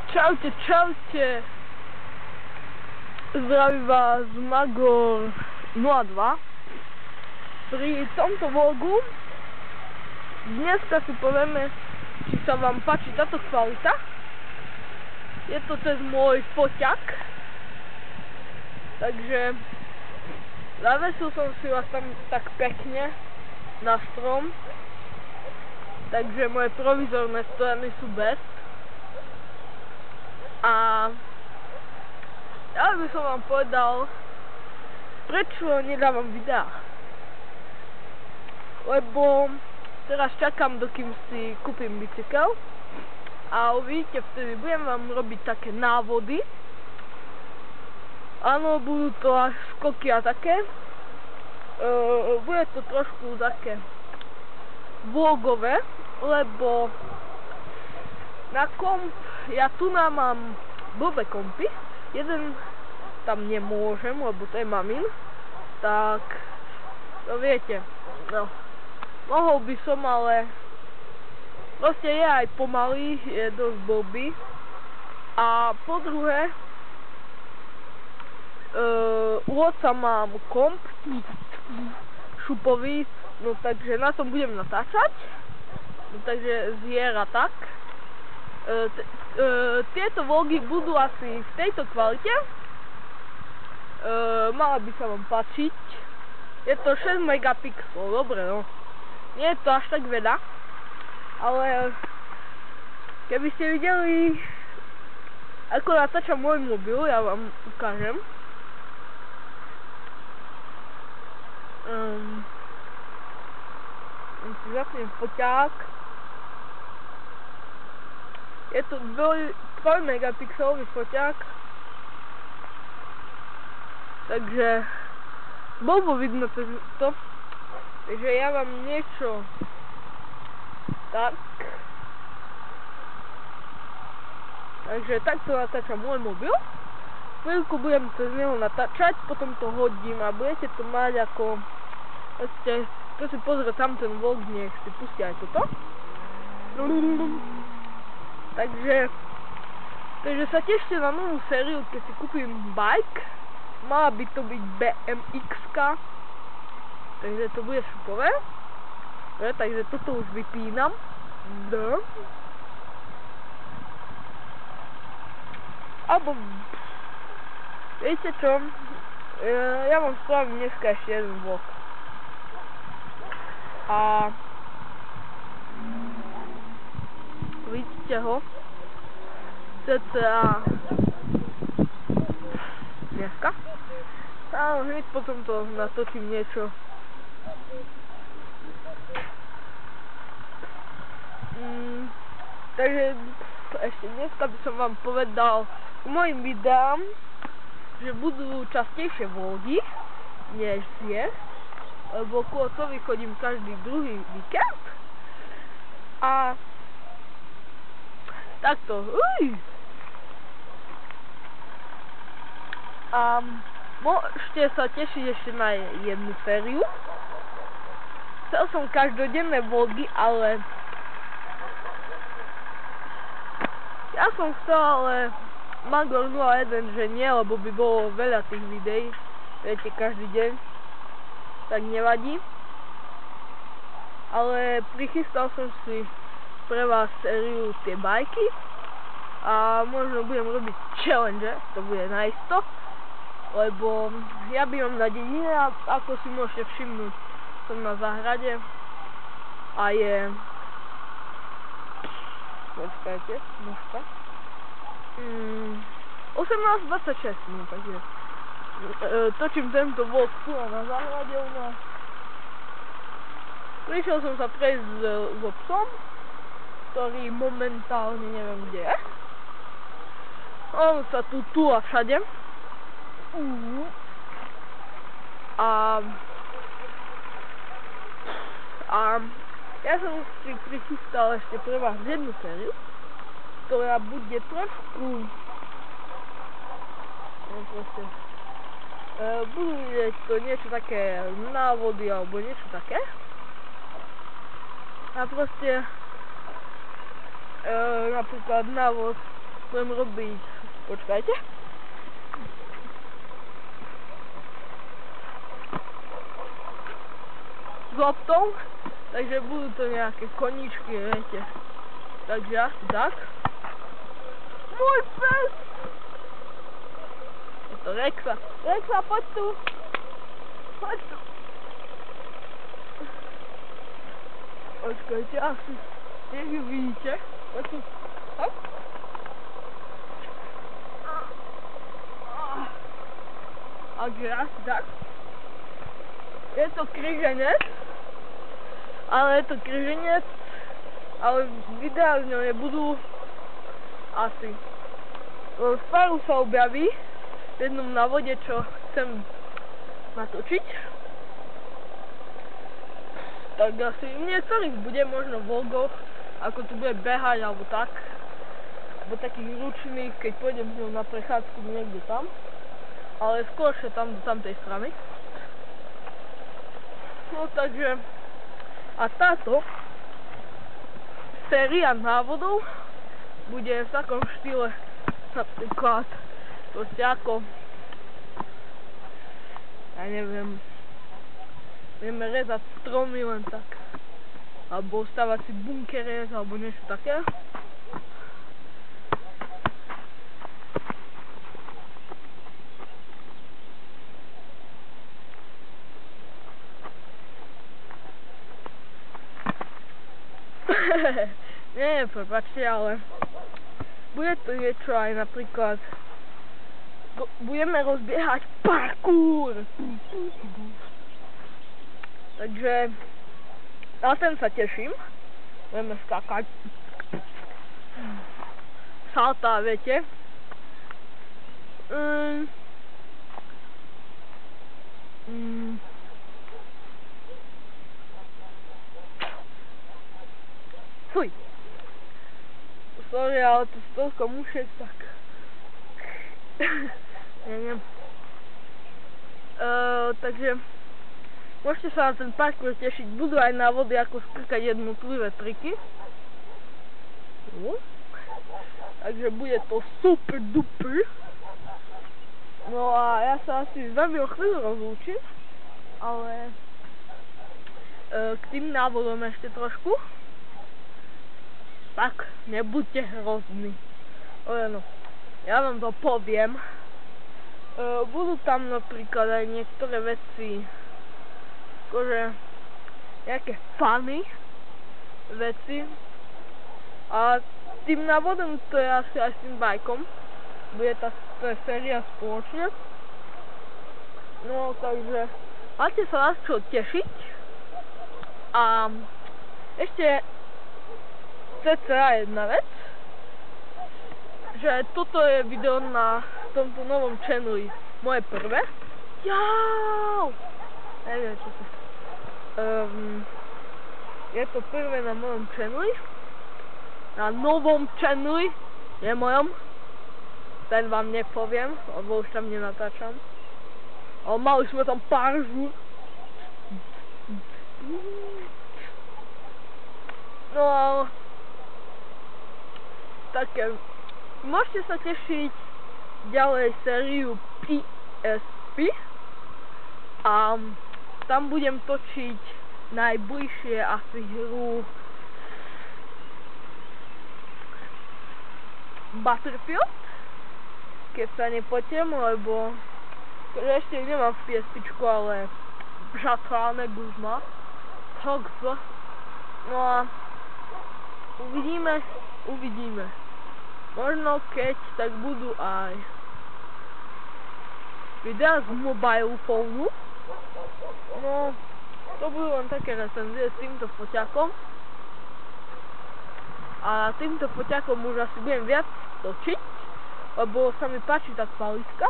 Čaute, čaute. Zdraví vás Magor 02. Pri tomto vlogu dneska si povieme, či sa vám páči táto kvalita. Je to cez môj foťak. Takže zavesil som si vás tam tak pekne na strom. Takže moje provizorné stojany sú bez. A ja by som vám povedal, prečo nedávam videá. Lebo teraz čakám, dokým si kúpim bicykel. A uvidíte, vtedy budem vám robiť také návody. Áno, budú to až skoky a také. Bude to trošku také vlogové, lebo na komp, ja tu mám blbé kompy, jeden tam nemôžem, lebo to je mamin, tak to viete, no, mohol by som, ale proste je aj pomalý, je dosť blbý. A po druhé, u otca mám komp šupový, no takže na tom budem natáčať, no takže zviera tak. Tieto vlogy budú asi v tejto kvalite. Mala by sa vám páčiť. Je to 6 megapixelov, dobre no. Nie je to až tak veľa, ale keby ste videli, ako natáčam môj mobil, ja vám ukážem. Si zapnem foťák. Je to 2 megapixelový foťák. Takže blbo vidno to. Takže ja vám niečo tak. Takže takto natáčam môj mobil. Chvíľku budem cez neho natáčať, potom to hodím a budete to mať ako... Kto si pozrie tam ten vlog, nech si pustí aj toto. Takže sa tešte na novú sériu, keď si kúpim bike. Mala by to byť BMX-ka. Takže to bude šupové. Takže toto už vypínam. Alebo... Viete čo? Ja vám spravím dneska ešte jeden vlog. A... vidíte ho cca dneska a hneď potom to natočím niečo takže ešte dneska by som vám povedal k mojim videám, že budú častejšie vlogy než dnes, lebo ku otcovi chodím každý druhý víkend a takto. A môžete sa tešiť ešte na jednu sériu. Chcel som každodenné vlogy, ale ja som chcel, ale Magor 01, že nie, lebo by bolo veľa tých videí, viete, každý deň, tak nevadí. Ale prichystal som si pre vás sériu tie bajky a možno budem robiť challenge, to bude naisto, lebo ja bývam na dedine a ako si môžete všimnúť, som na záhrade a je... počkajte, možka 18:26, no takže točím tento vlog tu na záhrade u nás. Prišiel som sa prejsť so psom, ktorý momentálne neviem kde je. On sa tu a všade. A ja som si prichystal ešte pre vás jednu sériu, ktorá bude trošku... budú vidieť to niečo také návody alebo niečo také. A proste napríklad návod budem robiť, počkajte. S loptou, takže budú to nejaké koníčky, viete. Takže asi tak. Môj pes! Je to Rexa. Rexa, poď tu! Poď tu! Počkajte, asi nech ju vidíte. Poď tu. Hop. Takže asi tak. Je to križenec. Ale je to križenec. Ale videá z ňou nebudú asi. V paru sa objaví v jednom návode, čo chcem natočiť. Tak asi niektorých bude možno vlogov, ako tu bude behať alebo tak. Alebo takých ručných, keď pôjdem s ňou na prechádzku niekde tam. Ale skôr sa tam do tamtej strany. No takže... A táto séria návodov bude v takom štýle, napríklad proste ako, ja neviem, vieme rezať stromy len tak, alebo stavať si bunkere, alebo niečo také. Nie, prepáčte, ale bude to niečo aj napríklad, budeme rozbiehať parkour. Takže na ten sa teším. Budeme skákať. Saltá, viete. Fuj. Sorry, ale to sú toľko mušiek, tak... Neviem. Takže... Môžete sa na ten parkour tešiť. Budú aj návody, ako skrkať jednotlivé triky. Takže bude to super duper. No a ja sa asi s vami o chvíľu rozlúčim. Ale... K tým návodom ešte trošku. Tak, nebuďte hrozní. No, ja vám to poviem. Budú tam napríklad aj niektoré veci, akože nejaké funny veci. A tým návodom to je asi aj s tým bajkom. Bude tá séria spoločne. No, takže máte sa na čo tešiť. A ešte cca jedna vec, že toto je video na tomto novom channeli, moje prvé. Jau! Neviem, čo to je to prvé na mojom channeli, na novom channeli, nie mojom, ten vám nepoviem, lebo už tam nenatáčam, ale mali sme tam pár žúr. No ale také, môžete sa tešiť ďalej sériu PSP a tam budem točiť najbližšie asi hru Battlefield, keď sa nepotiem, lebo ešte nemám v PSPčku, ale žatránek už má. Takže no a uvidíme. Možno keď, tak budú aj videá z mobile phoneu. No, to budú len také recenzie s týmto foťakom. A týmto foťakom už asi budem viac točiť, lebo sa mi páči tá kvalita.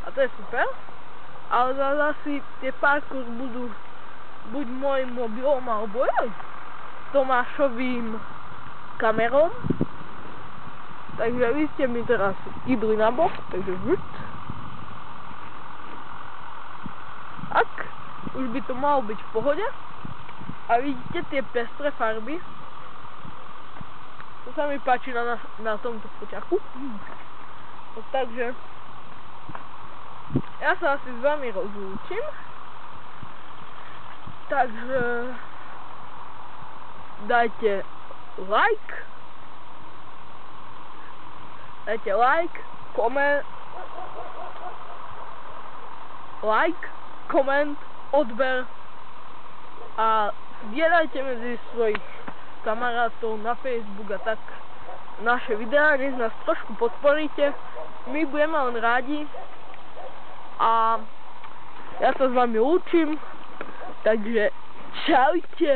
A to je super. Ale zase tie parkour budú buď môjim mobilom, alebo aj Tomášovým kamerom. Takže vy ste mi teraz idli na bok, takže žut. Ak, už by to malo byť v pohode. A vidíte tie pestré farby. To sa mi páči na tomto poťahu. No, takže ja sa asi s vami rozlúčim. Takže dajte like, koment, odber a zdieľajte medzi svojich kamarátov na Facebook a tak naše videá, nech nás trošku podporíte, my budeme len rádi a ja sa s vami lúčim, takže čaute.